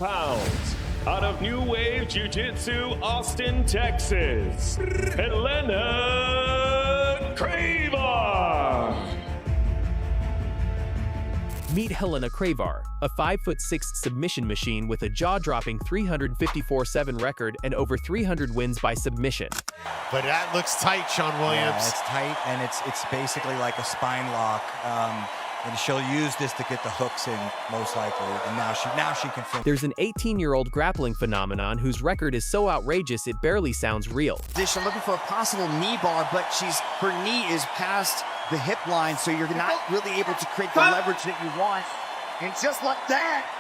pounds. Out of New Wave Jiu-Jitsu, Austin, Texas, Helena Crevar. Meet Helena Crevar, a 5'6" submission machine with a jaw-dropping 354-7 record and over 300 wins by submission. But that looks tight, Sean Williams. Yeah, it's tight, and it's basically like a spine lock. And she'll use this to get the hooks in, most likely. And now she can finish. There's an 18-year-old grappling phenomenon whose record is so outrageous it barely sounds real. I'm looking for a possible knee bar, but her knee is past the hip line, so you're not really able to create the leverage that you want. And just like that.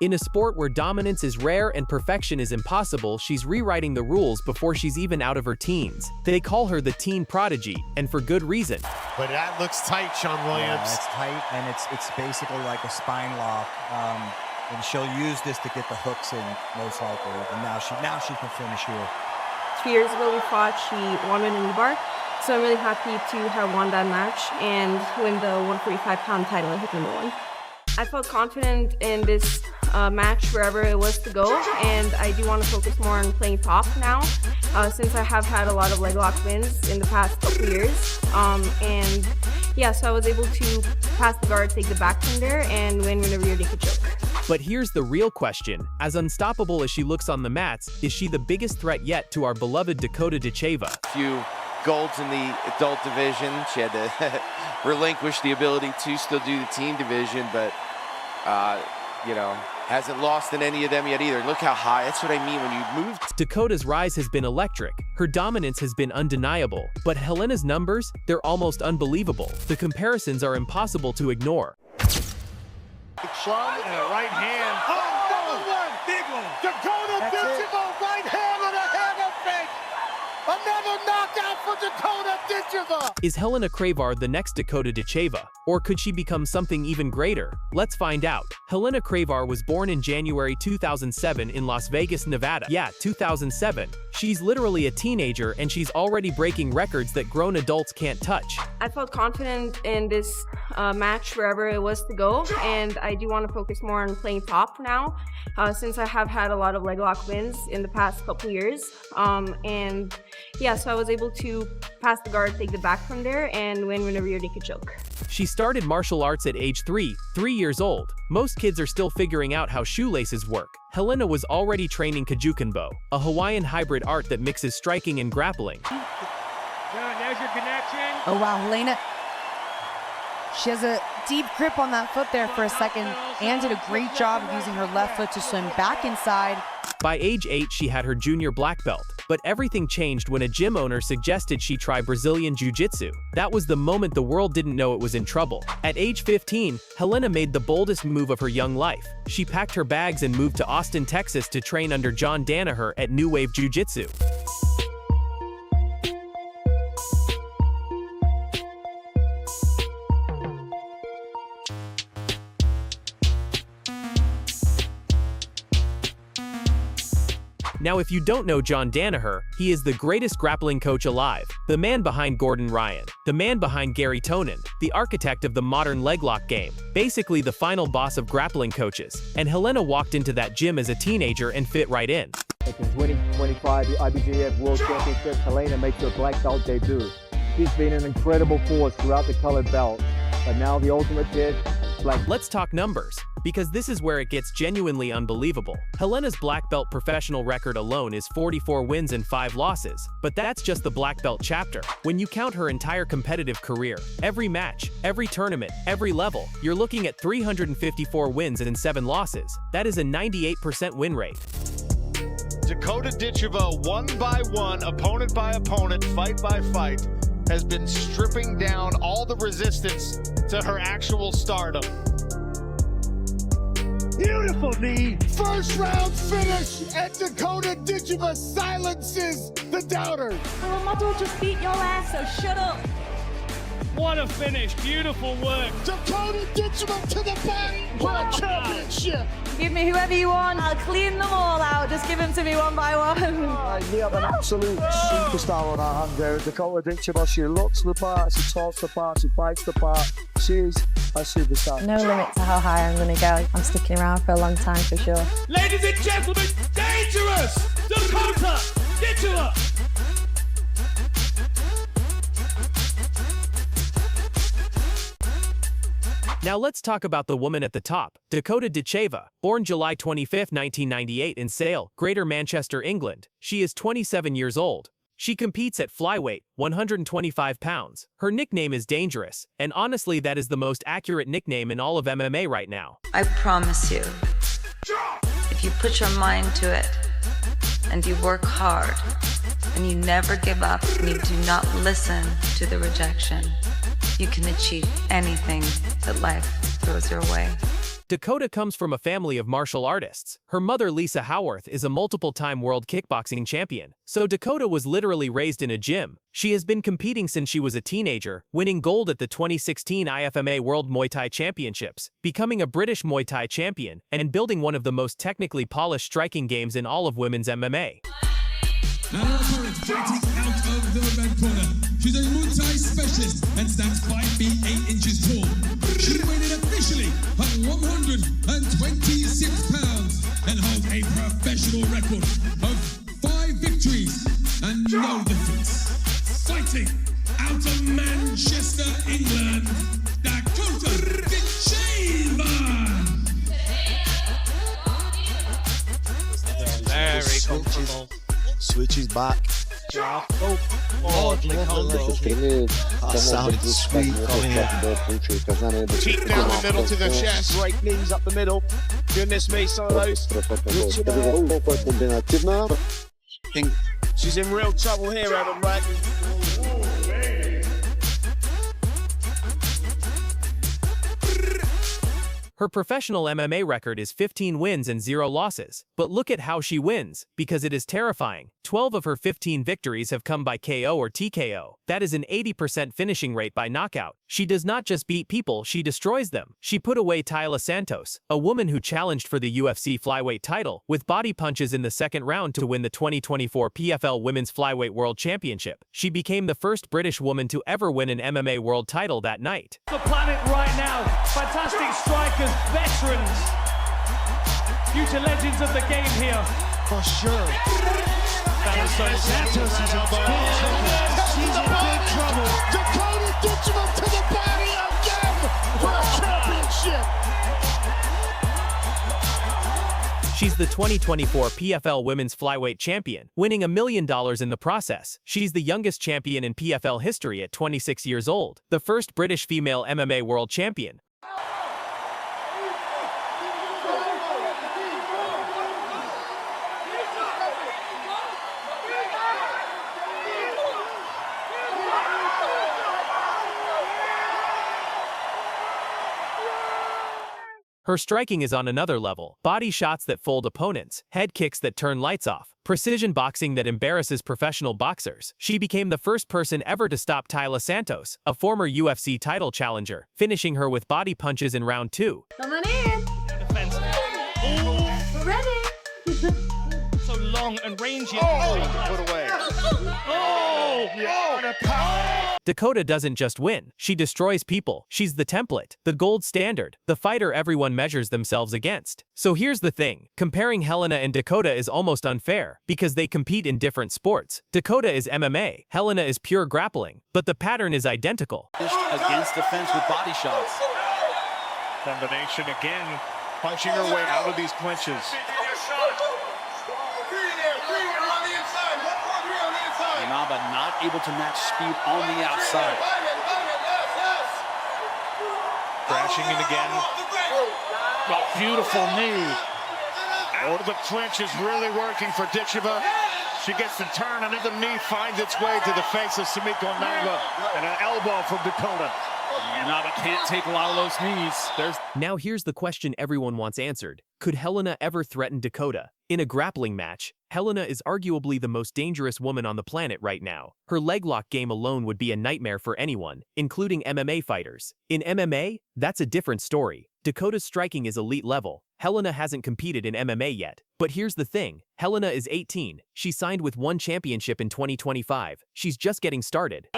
In a sport where dominance is rare and perfection is impossible, she's rewriting the rules before she's even out of her teens. They call her the teen prodigy, and for good reason. But that looks tight, Sean Williams. Yeah, it's tight, and it's basically like a spine lock. And she'll use this to get the hooks in, most likely. And now she can finish here. 2 years ago we fought, she won with a knee bar. So I'm really happy to have won that match and win the 145-pound title at Kajukenbo. I felt confident in this match wherever it was to go, and I do want to focus more on playing top now, since I have had a lot of leg lock wins in the past couple years. And yeah, so I was able to pass the guard, take the back from there, and win with a rear naked choke. But here's the real question. As unstoppable as she looks on the mats, is she the biggest threat yet to our beloved Dakota Ditcheva? Few golds in the adult division. She had to relinquish the ability to still do the team division, but hasn't lost in any of them yet either. Look how high. That's what I mean when you move. Dakota's rise has been electric. Her dominance has been undeniable. But Helena's numbers, they're almost unbelievable. The comparisons are impossible to ignore. Club and a right hand. Oh, another one. Big one. Dakota Ditcheva, right hand and a hammer fake. Another knockout for Dakota Ditcheva. Is Helena Crevar the next Dakota Ditcheva? Or could she become something even greater? Let's find out. Helena Crevar was born in January 2007 in Las Vegas, Nevada. Yeah, 2007. She's literally a teenager and she's already breaking records that grown adults can't touch. I felt confident in this match wherever it was to go, and I do want to focus more on playing top now, since I have had a lot of leg lock wins in the past couple years. And yeah, so I was able to pass the guard, take the back from there, and win with a rear naked choke. She started martial arts at age 3 years old. Most kids are still figuring out how shoelaces work. Helena was already training Kajukenbo, a Hawaiian hybrid art that mixes striking and grappling. There's your connection. Oh wow, Helena. She has a deep grip on that foot there for a second and did a great job of using her left foot to swim back inside. By age 8, she had her junior black belt, but everything changed when a gym owner suggested she try Brazilian Jiu-Jitsu. That was the moment the world didn't know it was in trouble. At age 15, Helena made the boldest move of her young life. She packed her bags and moved to Austin, Texas to train under John Danaher at New Wave Jiu-Jitsu. Now, if you don't know John Danaher, he is the greatest grappling coach alive, the man behind Gordon Ryan, the man behind Gary Tonin, the architect of the modern leg lock game, basically the final boss of grappling coaches. And Helena walked into that gym as a teenager and fit right in. At the 2025 IBJJF World Championship, Helena makes her black belt debut. She's been an incredible force throughout the colored belt, but now the ultimate kid, black. Let's talk numbers, because this is where it gets genuinely unbelievable. Helena's black belt professional record alone is 44 wins and 5 losses, but that's just the black belt chapter. When you count her entire competitive career, every match, every tournament, every level, you're looking at 354 wins and 7 losses. That is a 98% win rate. Dakota Ditcheva, one by one, opponent by opponent, fight by fight, has been stripping down all the resistance to her actual stardom. Beautiful knee. First round finish, and Dakota Ditcheva silences the doubters. Well, Model just beat your ass, so shut up. What a finish. Beautiful work. Dakota Ditcheva to the body. World Championship. Give me whoever you want. I'll clean them all out. Just give them to me one by one. We have an absolute superstar on our hand there. Dakota Ditcheva, she looks the part, she talks the part, she fights the part. She's a superstar. No limit to how high I'm gonna go. I'm sticking around for a long time for sure. Ladies and gentlemen, dangerous! Dakota Ditcheva! Now let's talk about the woman at the top, Dakota Ditcheva. Born July 25, 1998 in Sale, Greater Manchester, England. She is 27 years old. She competes at flyweight, 125 pounds. Her nickname is Dangerous, and honestly that is the most accurate nickname in all of MMA right now. I promise you, if you put your mind to it, and you work hard, and you never give up, and you do not listen to the rejection, you can achieve anything that life throws your way. Dakota comes from a family of martial artists. Her mother, Lisa Howarth, is a multiple-time world kickboxing champion, so Dakota was literally raised in a gym. She has been competing since she was a teenager, winning gold at the 2016 IFMA World Muay Thai Championships, becoming a British Muay Thai champion, and building one of the most technically polished striking games in all of women's MMA. And our opponent fighting out of the red corner. She's a Muay Thai specialist and stands 5 feet 8 inches tall. She weighed in officially at 126 pounds and holds a professional record of 5 victories and no defeats. Fighting out of Manchester, England, Dakota Ditcheva. Very comfortable. Switches back. That sounded sweet. Cheek down the middle to the chest. Great knees up the middle. Goodness me, some of those. She's in real trouble here, Adam, right? Her professional MMA record is 15 wins and 0 losses. But look at how she wins, because it is terrifying. 12 of her 15 victories have come by KO or TKO. That is an 80% finishing rate by knockout. She does not just beat people, she destroys them. She put away Taila Santos, a woman who challenged for the UFC flyweight title, with body punches in the second round to win the 2024 PFL Women's Flyweight World Championship. She became the first British woman to ever win an MMA world title that night. The planet right now, fantastic strikers, veterans, future legends of the game here. For sure. Santos is in She's in big trouble. Dakota Ditcheva to the body again for a championship. She's the 2024 PFL Women's Flyweight Champion, winning $1 million in the process. She's the youngest champion in PFL history at 26 years old, the first British female MMA world champion. Her striking is on another level. Body shots that fold opponents, head kicks that turn lights off, precision boxing that embarrasses professional boxers. She became the first person ever to stop Taila Santos, a former UFC title challenger, finishing her with body punches in round 2. Come on in. defense. We're ready. So long and rangy. Put away. What a power. Dakota doesn't just win, she destroys people. She's the template, the gold standard, the fighter everyone measures themselves against. So here's the thing, comparing Helena and Dakota is almost unfair, because they compete in different sports. Dakota is MMA, Helena is pure grappling, but the pattern is identical. Against defense with body shots. Combination again, punching her way out of these clinches. Naba not able to match speed on the outside. Crashing in again. Oh, beautiful knee. Oh, the clinch is really working for Ditcheva. She gets the turn, and the knee finds its way to the face of Sumiko Naba. And an elbow from Dakota. Naba can't take a lot of those knees. Now here's the question everyone wants answered. Could Helena ever threaten Dakota? In a grappling match, Helena is arguably the most dangerous woman on the planet right now. Her leg lock game alone would be a nightmare for anyone, including MMA fighters. In MMA, that's a different story. Dakota's striking is elite level. Helena hasn't competed in MMA yet. But here's the thing, Helena is 18. She signed with one championship in 2025. She's just getting started.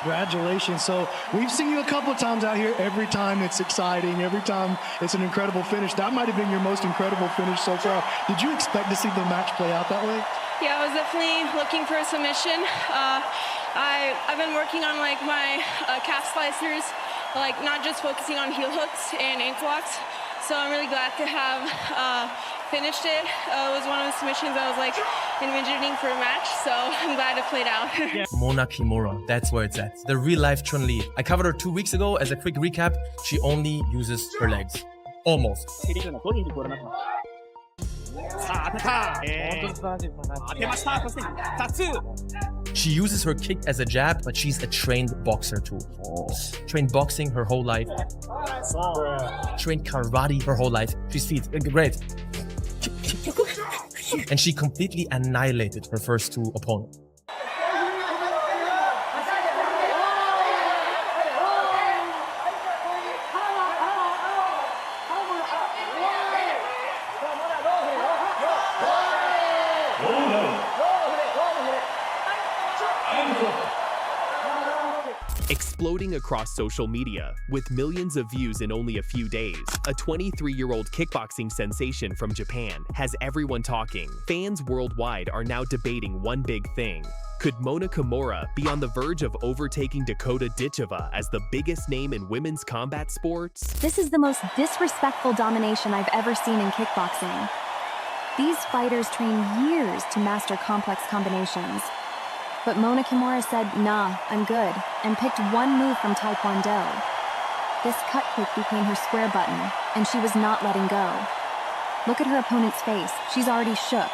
Congratulations. So we've seen you a couple of times out here. Every time it's exciting. Every time it's an incredible finish. That might have been your most incredible finish so far. Did you expect to see the match play out that way? Yeah, I was definitely looking for a submission. I've been working on like my calf slicers, like not just focusing on heel hooks and ankle locks. So I'm really glad to have finished it. It was one of the submissions I was like envisioning for a match, so I'm glad it played out. Mona Kimura, that's where it's at. The real life Chun-Li. I covered her 2 weeks ago. As a quick recap, she only uses her legs. Almost. She uses her kick as a jab, but she's a trained boxer too. Trained boxing her whole life. Trained karate her whole life. She's great. And she completely annihilated her first 2 opponents. Exploding across social media, with millions of views in only a few days, a 23-year-old kickboxing sensation from Japan has everyone talking. Fans worldwide are now debating one big thing. Could Mona Kimura be on the verge of overtaking Dakota Ditcheva as the biggest name in women's combat sports? This is the most disrespectful domination I've ever seen in kickboxing. These fighters train years to master complex combinations. But Mona Kimura said, nah, I'm good, and picked one move from Taekwondo. This cut kick became her square button, and she was not letting go. Look at her opponent's face. She's already shook.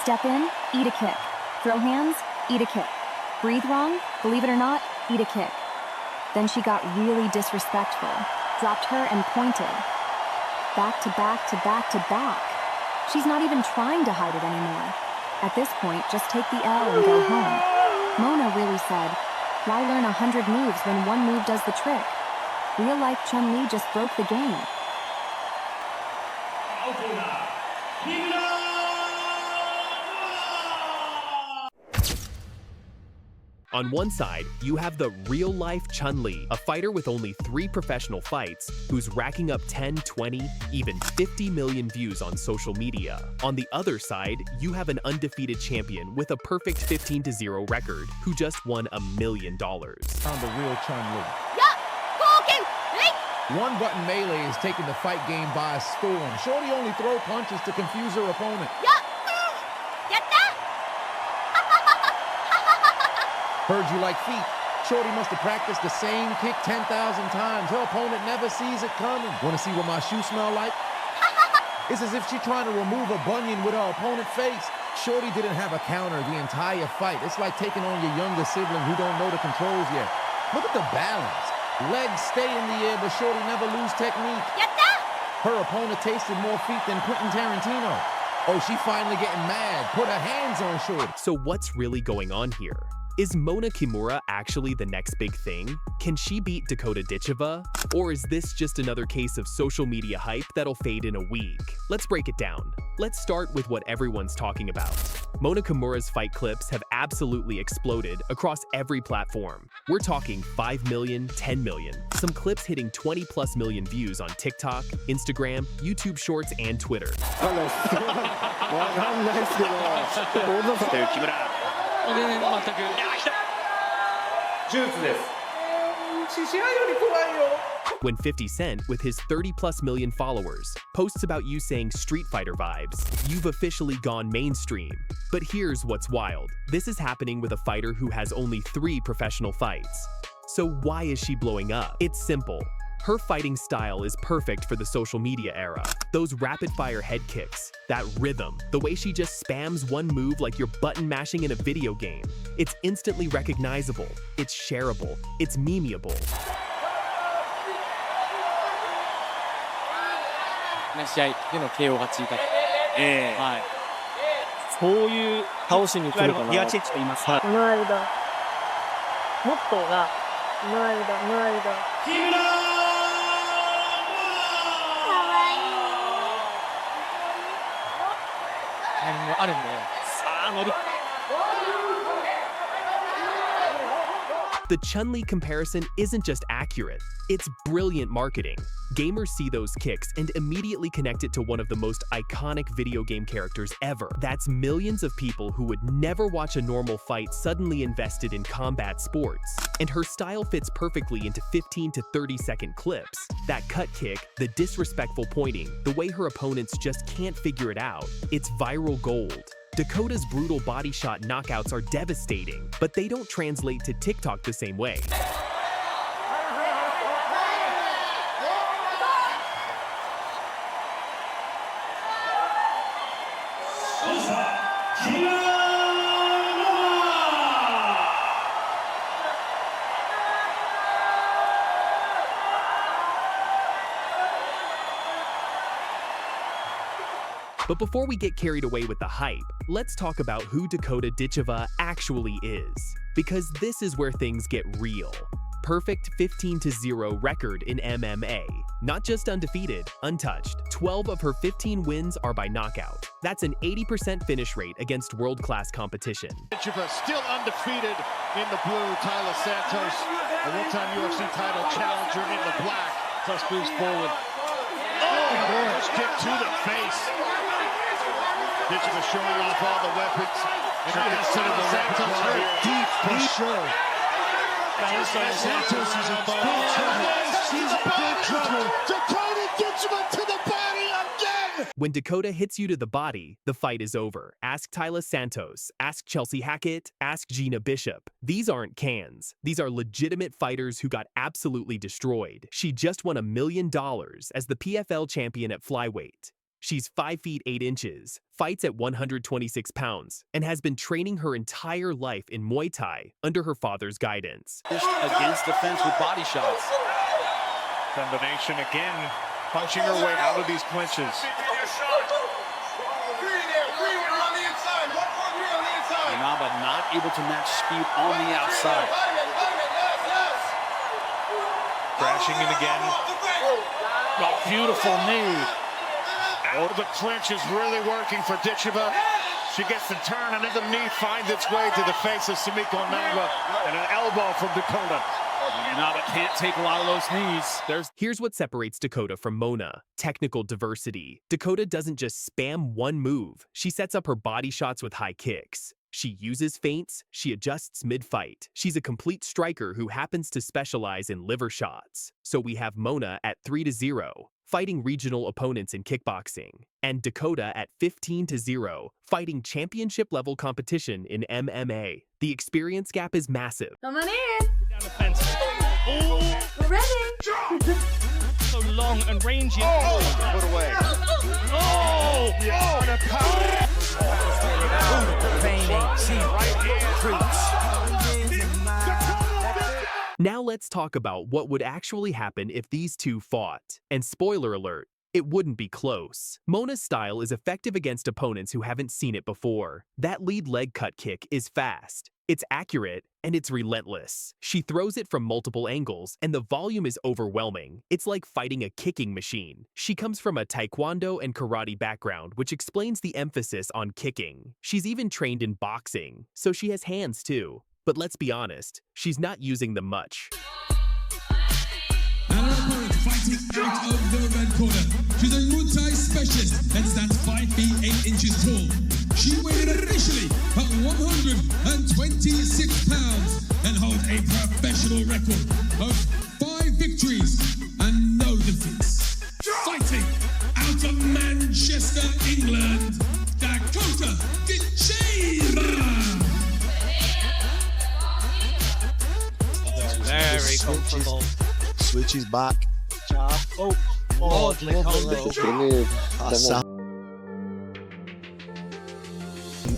Step in, eat a kick. Throw hands, eat a kick. Breathe wrong, believe it or not, eat a kick. Then she got really disrespectful, dropped her and pointed. Back to back to back to back. She's not even trying to hide it anymore. At this point, just take the L and go home. Mona really said, why learn 100 moves when one move does the trick? Real-life Chun-Li just broke the game. On one side, you have the real-life Chun-Li, a fighter with only 3 professional fights, who's racking up 10, 20, even 50 million views on social media. On the other side, you have an undefeated champion with a perfect 15-0 record, who just won $1 million. Found the real Chun-Li. Yeah, One-button melee is taking the fight game by storm. Shorty only throw punches to confuse her opponent. Heard you like feet. Shorty must have practiced the same kick 10,000 times. Her opponent never sees it coming. Want to see what my shoes smell like? It's as if she's trying to remove a bunion with her opponent's face. Shorty didn't have a counter the entire fight. It's like taking on your younger sibling who don't know the controls yet. Look at the balance. Legs stay in the air, but Shorty never lose technique. Her opponent tasted more feet than Quentin Tarantino. Oh, she finally getting mad. Put her hands on Shorty. So what's really going on here? Is Mona Kimura actually the next big thing? Can she beat Dakota Ditcheva? Or is this just another case of social media hype that'll fade in a week? Let's break it down. Let's start with what everyone's talking about. Mona Kimura's fight clips have absolutely exploded across every platform. We're talking 5 million, 10 million. Some clips hitting 20+ million views on TikTok, Instagram, YouTube Shorts, and Twitter. When 50 Cent, with his 30+ million followers, posts about you saying Street Fighter vibes, you've officially gone mainstream. But here's what's wild. This is happening with a fighter who has only 3 professional fights. So why is she blowing up? It's simple. Her fighting style is perfect for the social media era. Those rapid-fire head kicks, that rhythm, the way she just spams one move like you're button mashing in a video game. It's instantly recognizable, it's shareable, it's memeable. 試合での KO がついた。はい。そういう倒しに来るかな。ギアチェンジと言います。はい。ノアルド。モットーがノアルド、ノアルド。タイミングあるんで、さあ乗り。The Chun-Li comparison isn't just accurate, it's brilliant marketing. Gamers see those kicks and immediately connect it to one of the most iconic video game characters ever. That's millions of people who would never watch a normal fight suddenly invested in combat sports. And her style fits perfectly into 15 to 30-second clips. That cut kick, the disrespectful pointing, the way her opponents just can't figure it out, it's viral gold. Dakota's brutal body shot knockouts are devastating, but they don't translate to TikTok the same way. But before we get carried away with the hype, let's talk about who Dakota Ditcheva actually is. Because this is where things get real. Perfect 15-0 record in MMA. Not just undefeated, untouched. 12 of her 15 wins are by knockout. That's an 80% finish rate against world-class competition. Ditcheva still undefeated in the blue. Tyler Santos, a one-time UFC title challenger in the black. Plus moves forward. Oh, kick to the face. Ditcheva showing off all the weapons. And you consider the Santos very deep for sure. Santos is in big trouble. She's in big trouble. Dakota Ditcheva to the body again. When Dakota hits you to the body, the fight is over. Ask Tyler Santos, ask Chelsea Hackett, ask Gina Bishop. These aren't cans. These are legitimate fighters who got absolutely destroyed. She just won $1 million as the PFL champion at flyweight. She's 5 feet 8 inches, fights at 126 pounds, and has been training her entire life in Muay Thai under her father's guidance. Against the fence with body shots. Combination again, punching her way out of these clinches. Inaba not able to match speed on the outside. Crashing in again. Oh, beautiful knee. Oh, the clinch is really working for Ditcheva. She gets the turn, and then the knee finds its way to the face of Sumiko Namba, and an elbow from Dakota. Inaba can't take a lot of those knees. Here's what separates Dakota from Mona: technical diversity. Dakota doesn't just spam one move. She sets up her body shots with high kicks. She uses feints, she adjusts mid-fight. She's a complete striker who happens to specialize in liver shots. So we have Mona at 3-0, fighting regional opponents in kickboxing, and Dakota at 15-0, fighting championship-level competition in MMA. The experience gap is massive. Come on in. Down the fence. Oh, We're ready. so long and rangy. Oh, put away. Oh, On a power. Now let's talk about what would actually happen if these two fought. And spoiler alert, it wouldn't be close. Mona's style is effective against opponents who haven't seen it before. That lead leg cut kick is fast. It's accurate, and it's relentless. She throws it from multiple angles, and the volume is overwhelming. It's like fighting a kicking machine. She comes from a taekwondo and karate background, which explains the emphasis on kicking. She's even trained in boxing, so she has hands too. But let's be honest, she's not using them much. And her opponent fighting out of the red corner. She's a Muay Thai specialist and stands 5 feet 8 inches tall. She weighed initially at 126 pounds and holds a professional record of 5 victories and no defeats. Fighting out of Manchester, England, Dakota Ditcheva. Very comfortable. Switches back. Oh, lovely combo.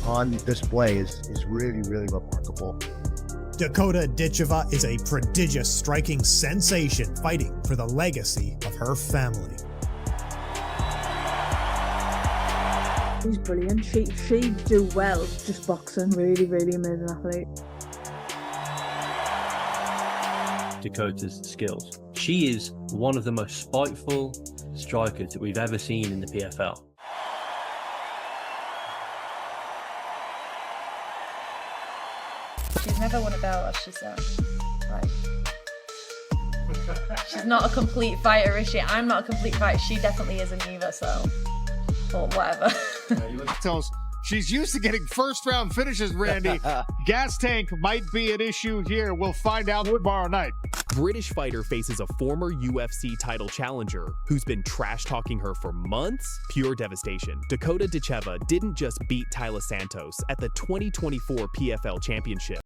On display is really, really remarkable. Dakota Ditcheva is a prodigious striking sensation fighting for the legacy of her family. She's brilliant. She do well just boxing. Really, really amazing athlete. Dakota's skills. She is one of the most spiteful strikers that we've ever seen in the PFL. She's never won a belt, as she said. Like, she's not a complete fighter, is she? I'm not a complete fighter. She definitely isn't either, so, or whatever. Tells she's used to getting first-round finishes, Randy. Gas tank might be an issue here. We'll find out tomorrow night. British fighter faces a former UFC title challenger who's been trash-talking her for months. Pure devastation. Dakota Ditcheva didn't just beat Taila Santos at the 2024 PFL Championship.